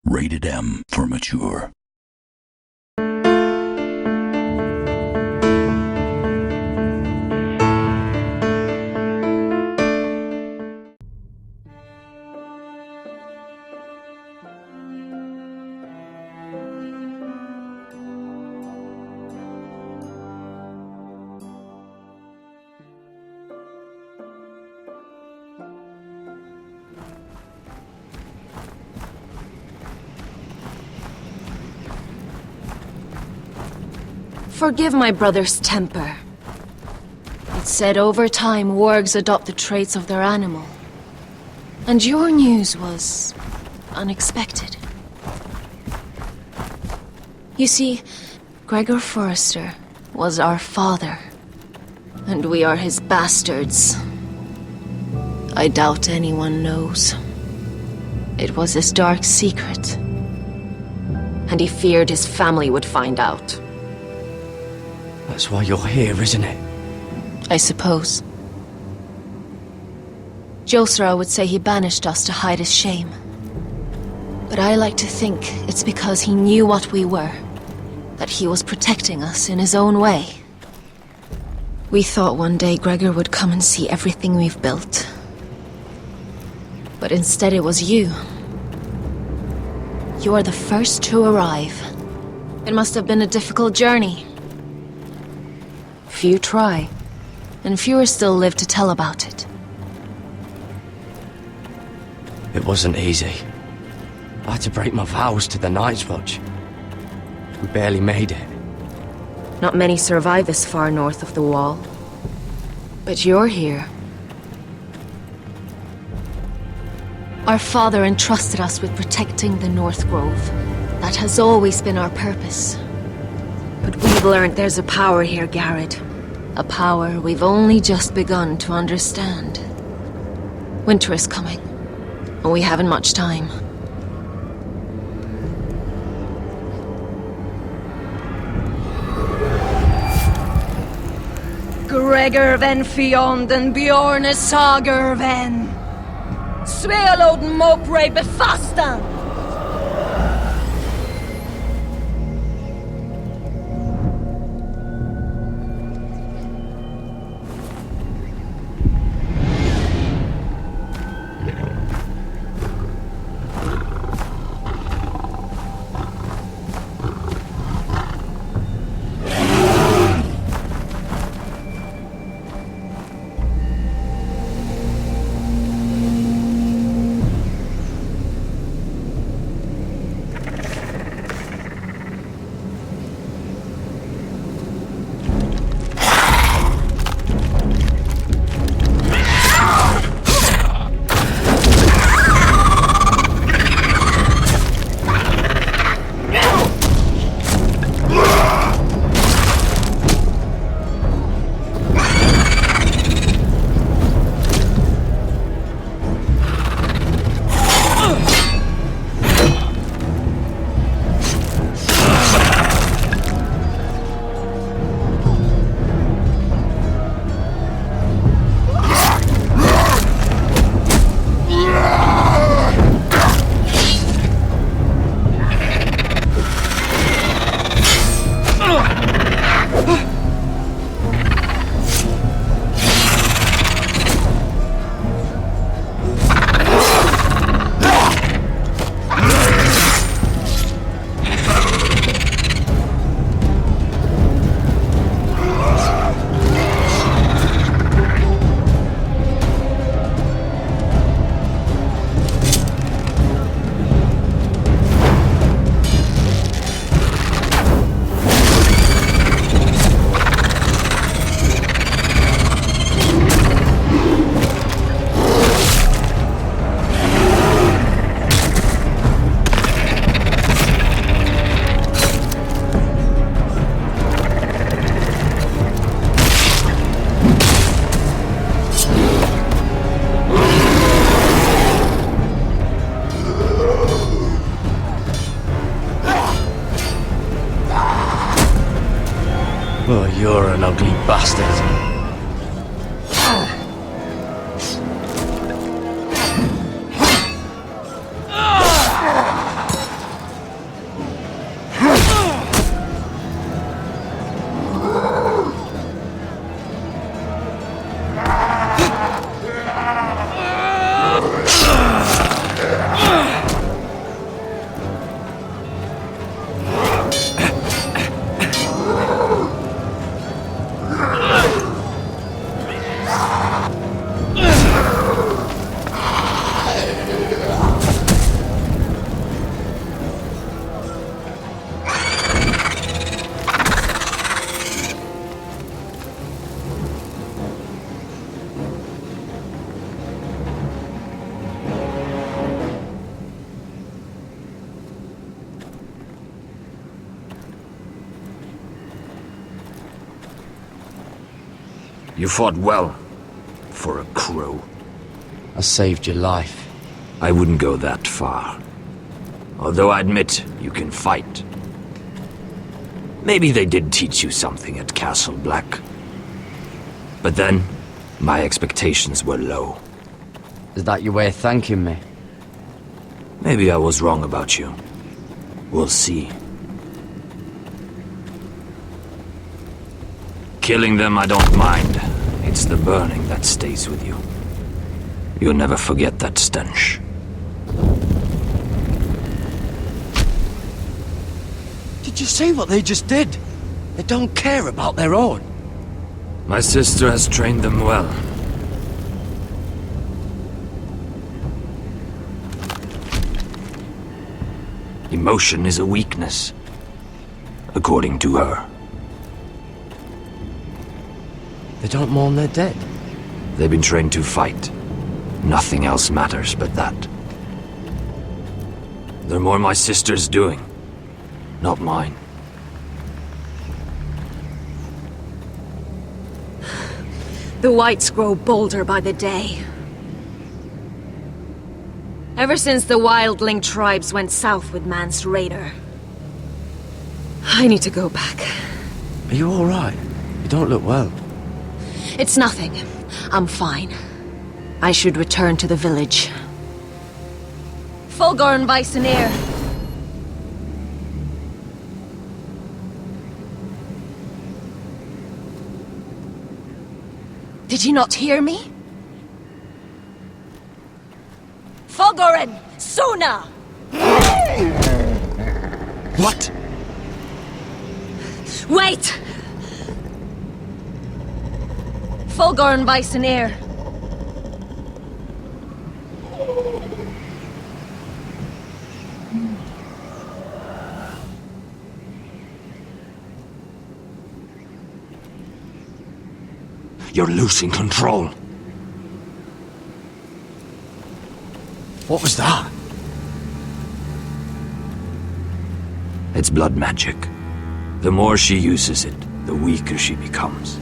Rated M for mature. Forgive my brother's temper. It's said over time wargs adopt the traits of their animal. And your news was unexpected. You see, Gregor Forrester was our father, and we are his bastards. I doubt anyone knows. It was his dark secret, and he feared his family would find out. That's why you're here, isn't it? I suppose. Josra would say he banished us to hide his shame. But I like to think it's because he knew what we were, that he was protecting us in his own way. We thought one day Gregor would come and see everything we've built. But instead it was you. You are the first to arrive. It must have been a difficult journey. Few try, and fewer still live to tell about it. It wasn't easy. I had to break my vows to the Night's Watch. We barely made it. Not many survive this far north of the Wall. But you're here. Our father entrusted us with protecting the North Grove. That has always been our purpose. But we've learned there's a power here, Garrett. A power we've only just begun to understand. Winter is coming, and we haven't much time. Gregor ven fienden Bjorne sager ven. Svealoden mopre befastan. Oh, you're an ugly bastard. You fought well. For a crow. I saved your life. I wouldn't go that far. Although I admit, you can fight. Maybe they did teach you something at Castle Black. But then, my expectations were low. Is that your way of thanking me? Maybe I was wrong about you. We'll see. Killing them I don't mind. It's the burning that stays with you. You'll never forget that stench. Did you see what they just did? They don't care about their own. My sister has trained them well. Emotion is a weakness, according to her. They don't mourn their dead. They've been trained to fight. Nothing else matters but that. They're more my sister's doing, not mine. The whites grow bolder by the day. Ever since the wildling tribes went south with Mance Raider. I need to go back. Are you alright? You don't look well. It's nothing. I'm fine. I should return to the village. Fulgorn Bisoneer. Did you not hear me? Fulgoren! Suna! What? Wait! Fulgorn Bisoneer. You're losing control. What was that? It's blood magic. The more she uses it, the weaker she becomes.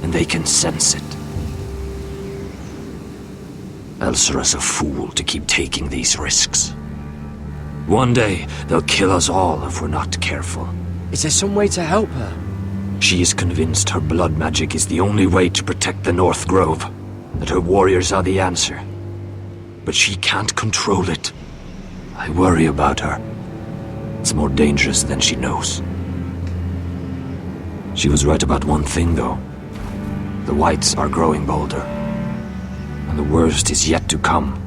And they can sense it. Elsera's a fool to keep taking these risks. One day, they'll kill us all if we're not careful. Is there some way to help her? She is convinced her blood magic is the only way to protect the North Grove, that her warriors are the answer. But she can't control it. I worry about her. It's more dangerous than she knows. She was right about one thing, though. The whites are growing bolder. And the worst is yet to come.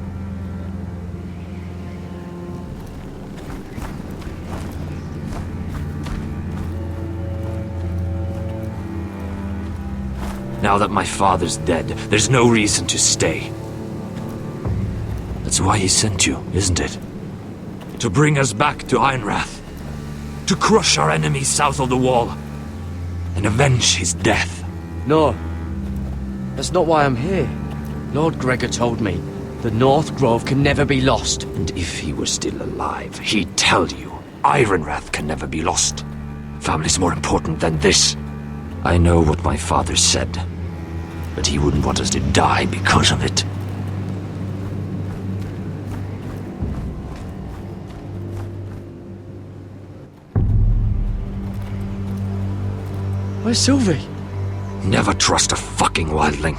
Now that my father's dead, there's no reason to stay. That's why he sent you, isn't it? To bring us back to Ironrath. To crush our enemies south of the wall. And avenge his death. No. That's not why I'm here. Lord Gregor told me the North Grove can never be lost. And if he were still alive, he'd tell you Ironrath can never be lost. Family's more important than this. I know what my father said, but he wouldn't want us to die because of it. Where's Sylvie? Never trust a fucking wildling.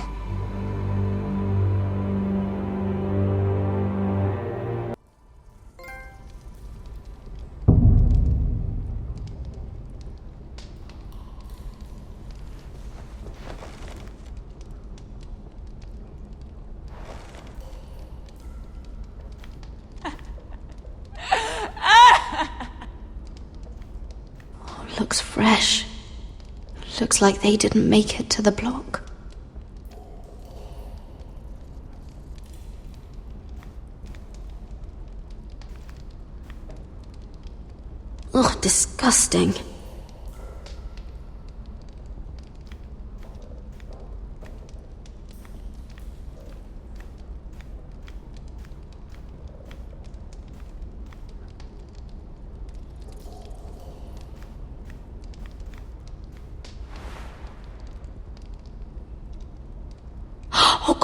Looks fresh. Looks like they didn't make it to the block. Ugh, disgusting.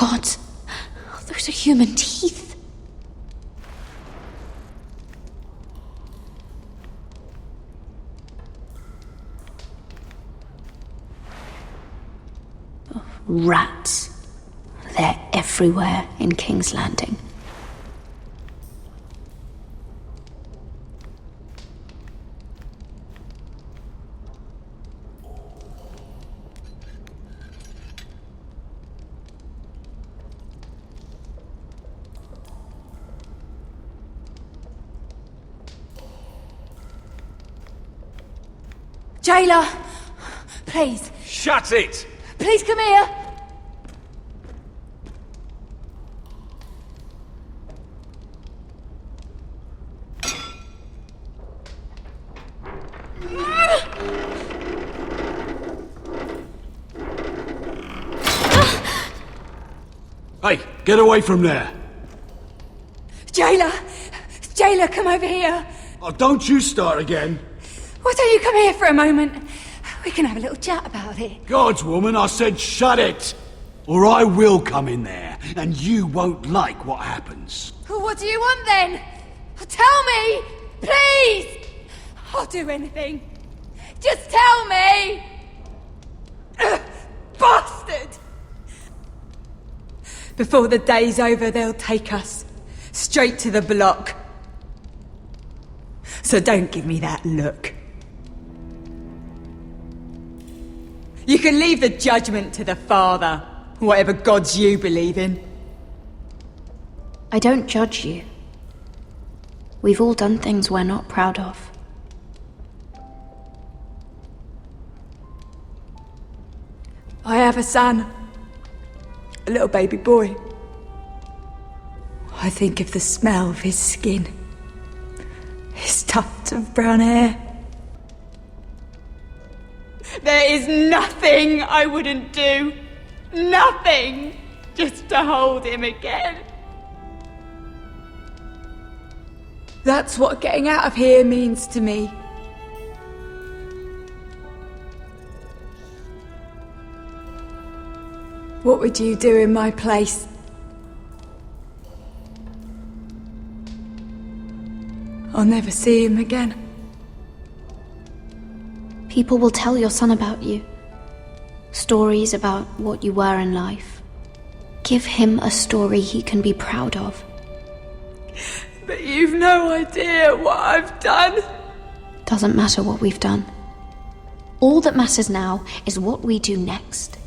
God, those are human teeth. Rats. They're everywhere in King's Landing. Jailer! Please. Shut it! Please come here! Hey, get away from there! Jailer! Jailer, come over here! Oh, don't you start again! Why don't you come here for a moment? We can have a little chat about it. Gods, woman, I said shut it! Or I will come in there, and you won't like what happens. Well, what do you want then? Tell me! Please! I'll do anything. Just tell me! Bastard! Before the day's over, they'll take us straight to the block. So don't give me that look. You can leave the judgment to the Father, whatever gods you believe in. I don't judge you. We've all done things we're not proud of. I have a son. A little baby boy. I think of the smell of his skin. His tuft of brown hair. There is nothing I wouldn't do. Nothing! Just to hold him again. That's what getting out of here means to me. What would you do in my place? I'll never see him again. People will tell your son about you. Stories about what you were in life. Give him a story he can be proud of. But you've no idea what I've done. Doesn't matter what we've done. All that matters now is what we do next.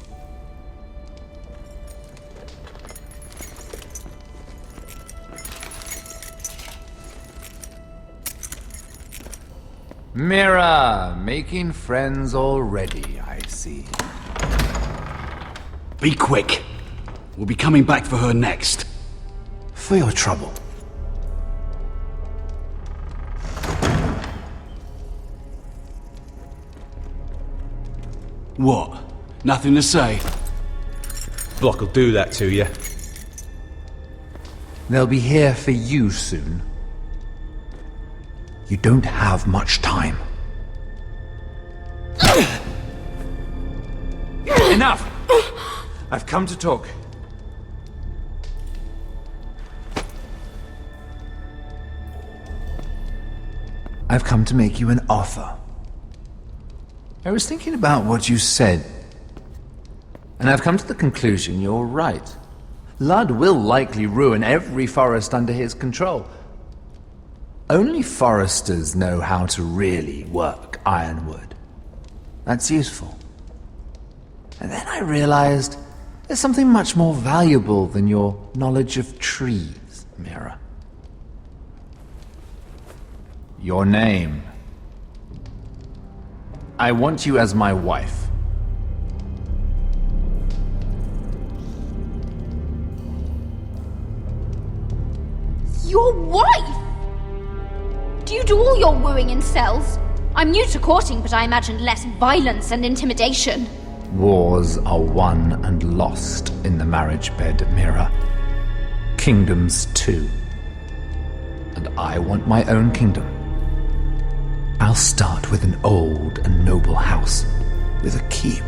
Mira, making friends already, I see. Be quick. We'll be coming back for her next. For your trouble. What? Nothing to say? Block will do that to you. They'll be here for you soon. You don't have much time. Enough! I've come to talk. I've come to make you an offer. I was thinking about what you said, and I've come to the conclusion you're right. Ludd will likely ruin every forest under his control. Only Forresters know how to really work Ironwood. That's useful. And then I realized there's something much more valuable than your knowledge of trees, Mira. Your name. I want you as my wife. Your wife? Do you do all your wooing in cells? I'm new to courting, but I imagined less violence and intimidation. Wars are won and lost in the marriage bed, Mira. Kingdoms too. And I want my own kingdom. I'll start with an old and noble house, with a keep,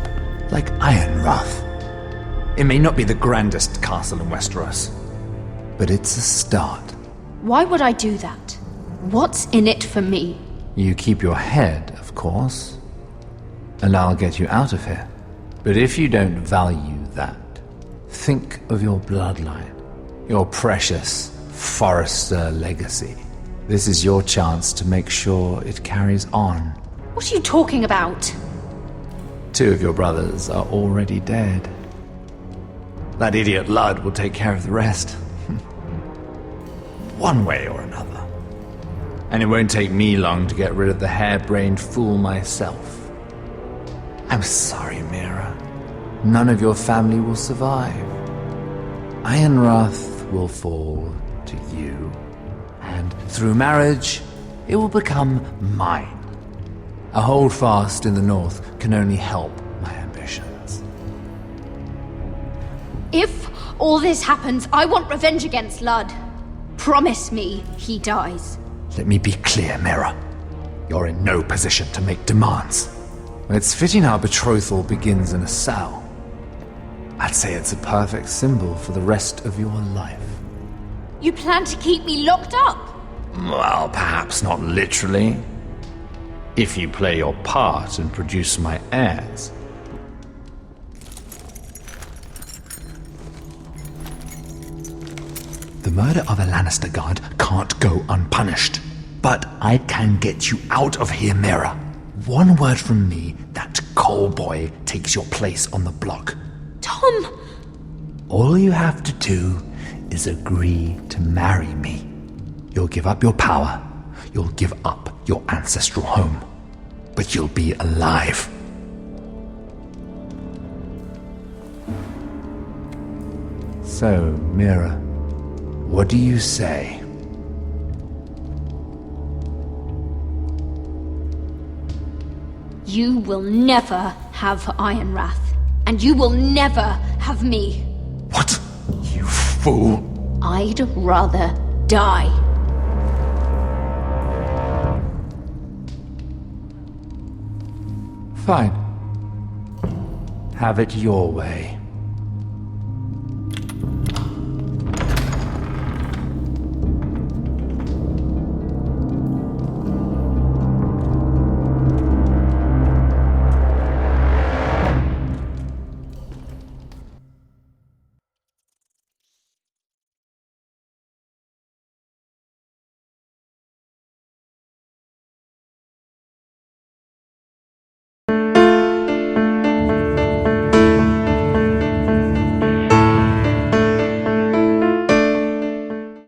like Ironrath. It may not be the grandest castle in Westeros, but it's a start. Why would I do that? What's in it for me? You keep your head, of course, and I'll get you out of here. But if you don't value that, think of your bloodline, your precious Forrester legacy. This is your chance to make sure it carries on. What are you talking about? 2 of your brothers are already dead. That idiot Ludd will take care of the rest. One way or another. And it won't take me long to get rid of the harebrained fool myself. I'm sorry, Mira. None of your family will survive. Ironrath will fall to you, and through marriage, it will become mine. A holdfast in the north can only help my ambitions. If all this happens, I want revenge against Ludd. Promise me he dies. Let me be clear, Mira. You're in no position to make demands. It's fitting our betrothal begins in a cell. I'd say it's a perfect symbol for the rest of your life. You plan to keep me locked up? Well, perhaps not literally. If you play your part and produce my heirs. The murder of a Lannister guard can't go unpunished. But I can get you out of here, Mira. One word from me, that coal boy takes your place on the block. Tom! All you have to do is agree to marry me. You'll give up your power. You'll give up your ancestral home. But you'll be alive. So, Mira, what do you say? You will never have Ironrath. And you will never have me. What? You fool! I'd rather die. Fine. Have it your way.